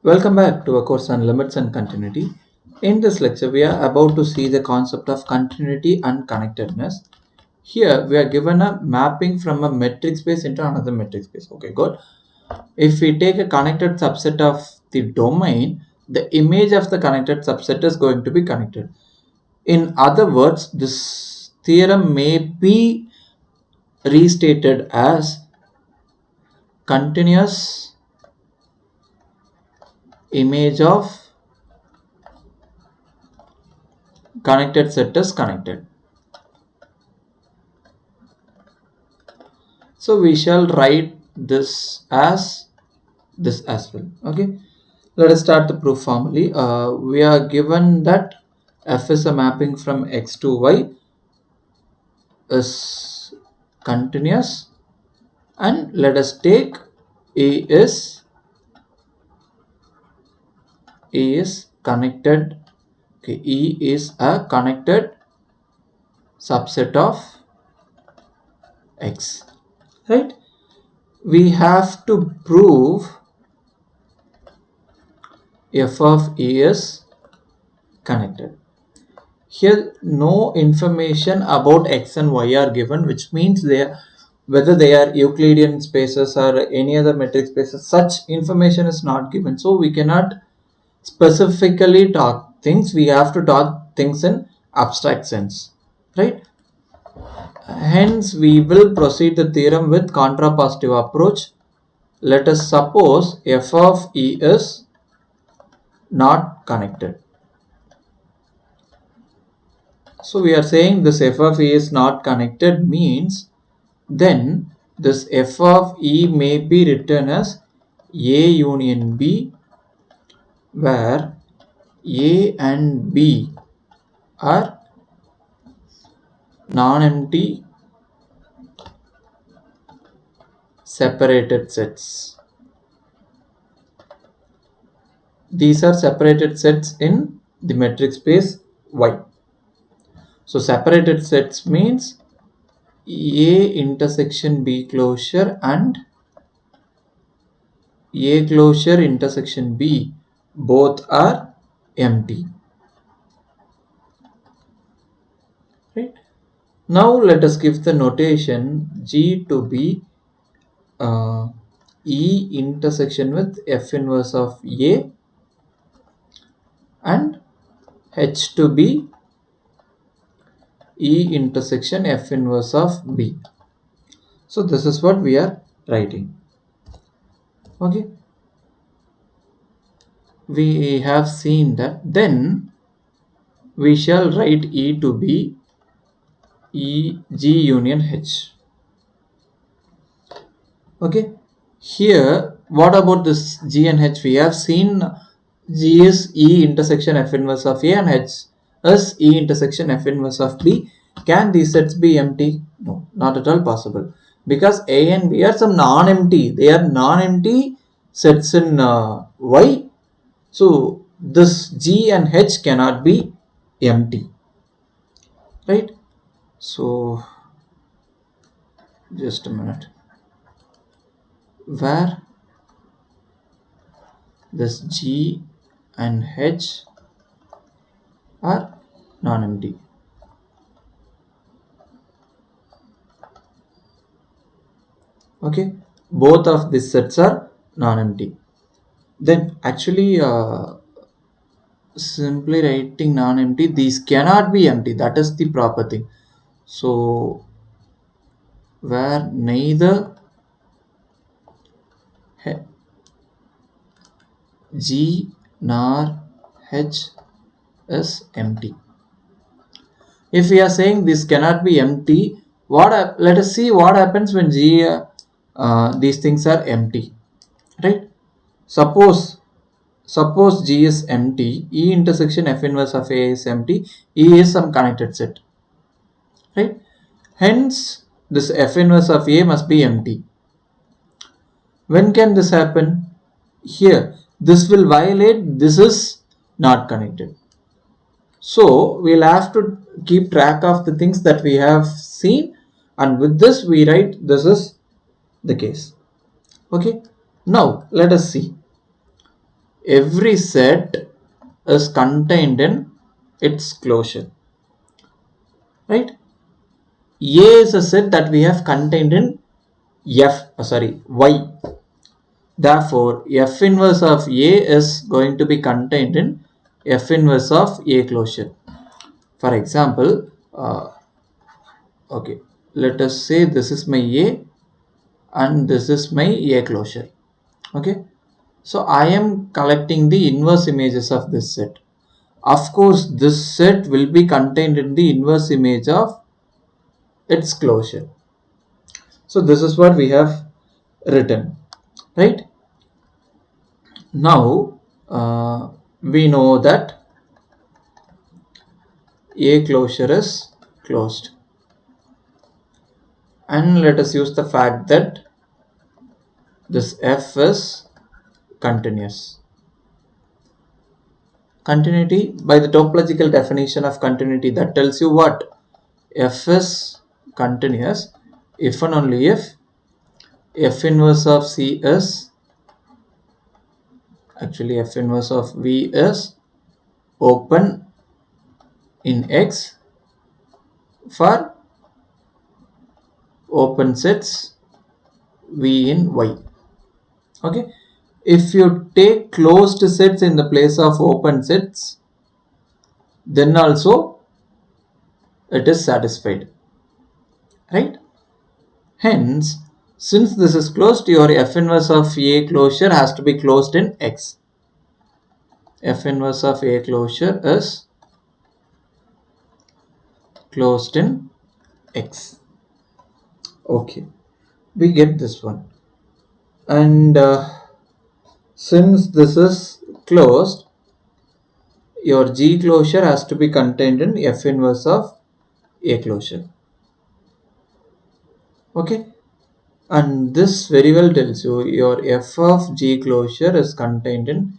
Welcome back to a course on limits and continuity. In this lecture, we are about to see the concept of continuity and connectedness. Here, we are given a mapping from a metric space into another metric space. Okay, good. If we take a connected subset of the domain, the image of the connected subset is going to be connected. In other words, this theorem may be restated as continuous image of connected set is connected. So we shall write this as well. Okay, let us start the proof formally. We are given that f is a mapping from x to y is continuous, and let us take a is connected. Okay, E is a connected subset of x, right? We have to prove f of E is connected. Here no information about x and y are given, which means whether they are Euclidean spaces or any other metric spaces, such information is not given. So we cannot specifically talk things. We have to talk things in abstract sense, right? Hence we will proceed the theorem with contrapositive approach. Let us suppose f of E is not connected. So we are saying this f of E is not connected means then this f of E may be written as A union B, where A and B are non-empty separated sets. These are separated sets in the metric space Y. So separated sets means A intersection B closure and A closure intersection B both are empty. Right? Now let us give the notation G to be E intersection with F inverse of A and H to be E intersection F inverse of B. So this is what we are writing. Okay, we have seen that. Then we shall write E to be E G union H. Okay, here what about this G and H? We have seen G is E intersection F inverse of A and H is E intersection F inverse of B. Can these sets be empty? No, not at all possible, because A and B are some non-empty. They are non-empty sets in Y. So this G and H cannot be empty, right? So just a minute. Where this G and H are non-empty. Okay, both of these sets are non-empty. Then actually simply writing non-empty, these cannot be empty. That is the proper thing. So where neither G nor H is empty. If we are saying this cannot be empty, let us see what happens when these things are empty, right? Suppose G is empty, E intersection F inverse of A is empty, E is some connected set, right? Hence this F inverse of A must be empty. When can this happen? Here, this will violate this is not connected. So we'll have to keep track of the things that we have seen, and with this we write this is the case. Okay, now let us see. every set is contained in its closure, right? A is a set that we have contained in Y. Therefore, F inverse of A is going to be contained in F inverse of A closure. For example, okay, let us say this is my A and this is my A closure. Okay, so I am collecting the inverse images of this set. Of course, this set will be contained in the inverse image of its closure. So this is what we have written, right? Now we know that A closure is closed, and let us use the fact that this F is continuous. Continuity, by the topological definition of continuity, that tells you what? F is continuous if and only if F inverse of C is, actually F inverse of V is open in X for open sets V in Y. Okay, if you take closed sets in the place of open sets, then also it is satisfied, right? Hence, since this is closed, your F inverse of A closure has to be closed in X. F inverse of A closure is closed in X. Okay, we get this one. And since this is closed, your G closure has to be contained in F inverse of A closure. Okay, and this very well tells you your F of G closure is contained in,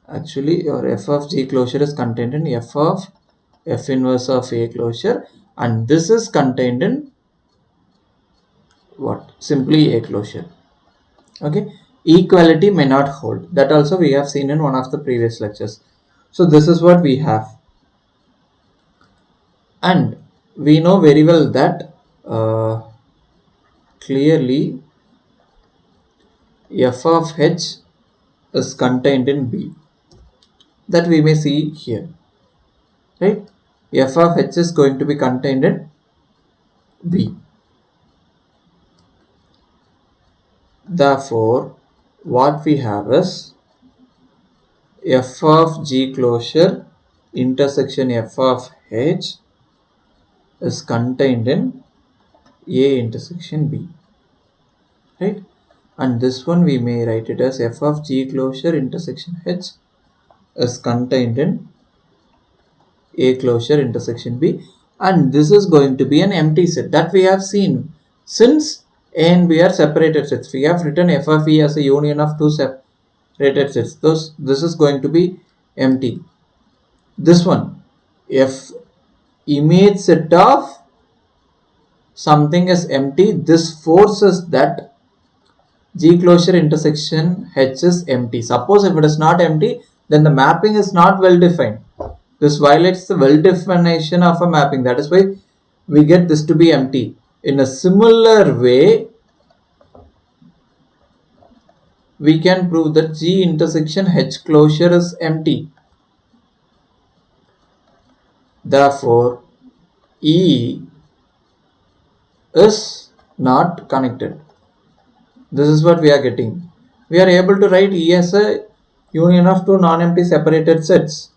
actually your F of G closure is contained in F of F inverse of A closure, and this is contained in what? Simply A closure. Okay, equality may not hold, that also we have seen in one of the previous lectures. So this is what we have, and we know very well that clearly F of H is contained in B, that we may see here, right? F of H is going to be contained in B. Therefore, what we have is F of G closure intersection F of H is contained in A intersection B, right? And this one we may write it as F of G closure intersection H is contained in A closure intersection B, and this is going to be an empty set, that we have seen. Since A and B are separated sets, we have written F of E as a union of two separated sets. This is going to be empty. This one, if image set of something is empty, this forces that G closure intersection H is empty. Suppose if it is not empty, then the mapping is not well defined. This violates the well definition of a mapping. That is why we get this to be empty. In a similar way, we can prove that G intersection H closure is empty. Therefore, E is not connected. This is what we are getting. We are able to write E as a union of two non-empty separated sets.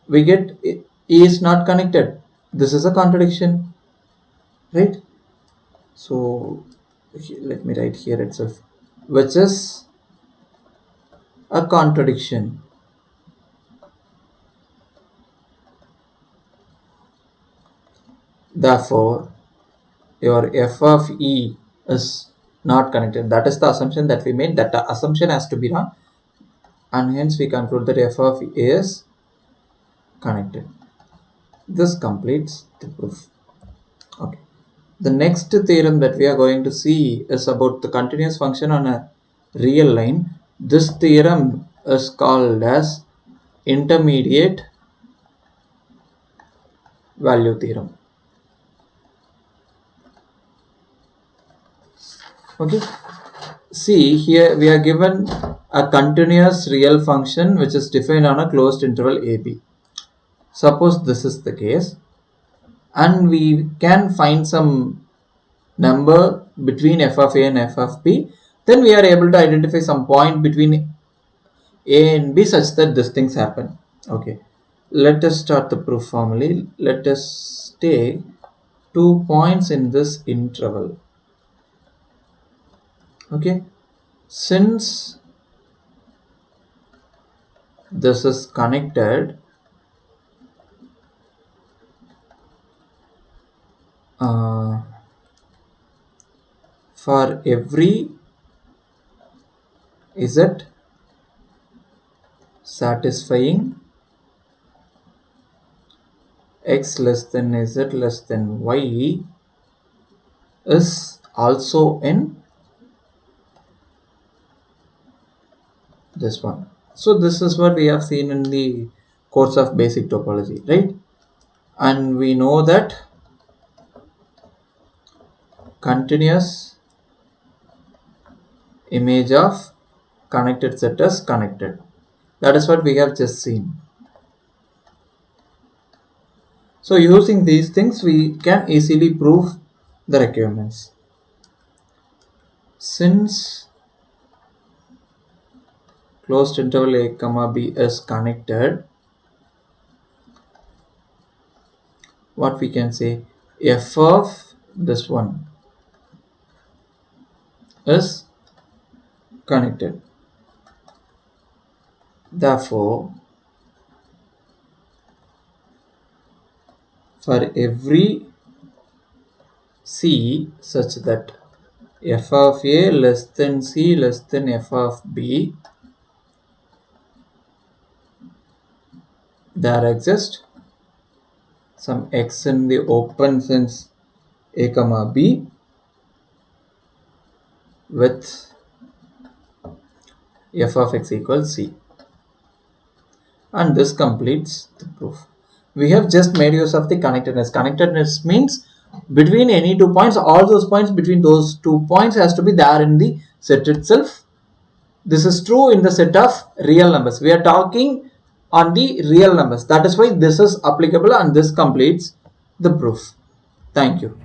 We get E is not connected. This is a contradiction, right? So let me write here itself, which is a contradiction. Therefore, your F of E is not connected. That is the assumption that we made. That the assumption has to be wrong, and hence we conclude that F of E is connected. This completes the proof. Okay. The next theorem that we are going to see is about the continuous function on a real line. This theorem is called as intermediate value theorem. Okay, see here we are given a continuous real function which is defined on a closed interval ab. Suppose this is the case, and we can find some number between f of a and f of b, then we are able to identify some point between a and b such that these things happen. Okay, let us start the proof formally. Let us take 2 points in this interval. Okay, since this is connected, for every z satisfying x less than z less than y is also in this one. So this is what we have seen in the course of basic topology, right? And we know that continuous image of connected set is connected. That is what we have just seen. So using these things we can easily prove the requirements. Since closed interval a comma b is connected, what we can say, f of this one is connected. Therefore, for every c such that f of a less than c less than f of b, there exists some x in the open sense a comma b with f of x equals c, and this completes the proof. We have just made use of the connectedness. Connectedness means between any 2 points, all those points between those 2 points has to be there in the set itself. This is true in the set of real numbers. We are talking on the real numbers. That is why this is applicable, and this completes the proof. Thank you.